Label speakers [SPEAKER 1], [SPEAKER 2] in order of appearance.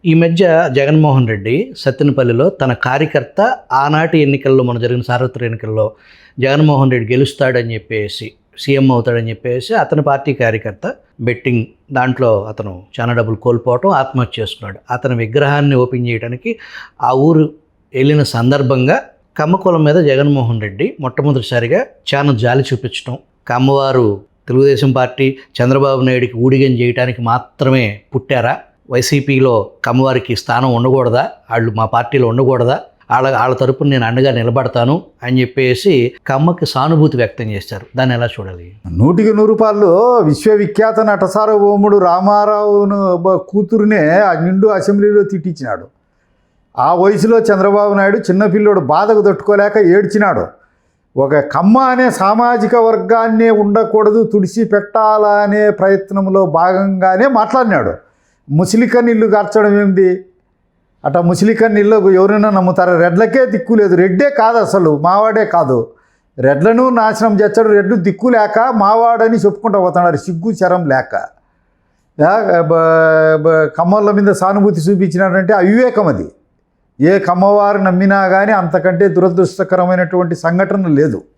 [SPEAKER 1] ఈ మధ్య జగన్మోహన్ రెడ్డి సత్తెనపల్లిలో తన కార్యకర్త ఆనాటి ఎన్నికల్లో మన జరిగిన సార్వత్రిక ఎన్నికల్లో జగన్మోహన్ రెడ్డి గెలుస్తాడని చెప్పేసి సీఎం అవుతాడని చెప్పేసి అతని పార్టీ కార్యకర్త బెట్టింగ్ దాంట్లో అతను చాలా డబ్బులు కోల్పోవటం ఆత్మహత్య చేసుకున్నాడు. అతని విగ్రహాన్ని ఓపెన్ చేయడానికి ఆ ఊరు వెళ్ళిన సందర్భంగా కమ్మకులం మీద జగన్మోహన్ రెడ్డి మొట్టమొదటిసారిగా చాలా జాలి చూపించడం, కమ్మవారు తెలుగుదేశం పార్టీ చంద్రబాబు నాయుడికి ఊడిగం చేయడానికి మాత్రమే పుట్టారా, వైసీపీలో కమ్మవారికి స్థానం ఉండకూడదా, వాళ్ళు మా పార్టీలో ఉండకూడదా, వాళ్ళ తరపున నేను అండగా నిలబడతాను అని చెప్పేసి కమ్మకి సానుభూతి వ్యక్తం చేశారు. దాన్ని ఎలా చూడాలి?
[SPEAKER 2] 100% విశ్వవిఖ్యాత నట సార్వభౌముడు రామారావును కూతురునే నిండు అసెంబ్లీలో తిట్టించినాడు. ఆ వయసులో చంద్రబాబు నాయుడు చిన్నపిల్లోడు బాధకు తట్టుకోలేక ఏడ్చినాడు. ఒక కమ్మ అనే సామాజిక వర్గాన్నే ఉండకూడదు, తుడిచి పెట్టాలనే ప్రయత్నంలో భాగంగానే మాట్లాడినాడు. ముస్లికన్ ఇల్లు కార్చడం ఏంటి? అట్లా ముస్లికన్ ఇల్లు ఎవరైనా నమ్ముతారా? రెడ్లకే దిక్కు లేదు. రెడ్డే కాదు, అసలు మావాడే కాదు. రెడ్లను నాశనం చేస్తాడు. రెడ్లు దిక్కు లేక మావాడని చెప్పుకుంటూ పోతున్నాడు, సిగ్గు శరం లేక. కమ్మల మీద సానుభూతి చూపించినాడంటే అవివేకం. అది ఏ కమ్మవారు నమ్మినా కానీ అంతకంటే దురదృష్టకరమైనటువంటి సంఘటన లేదు.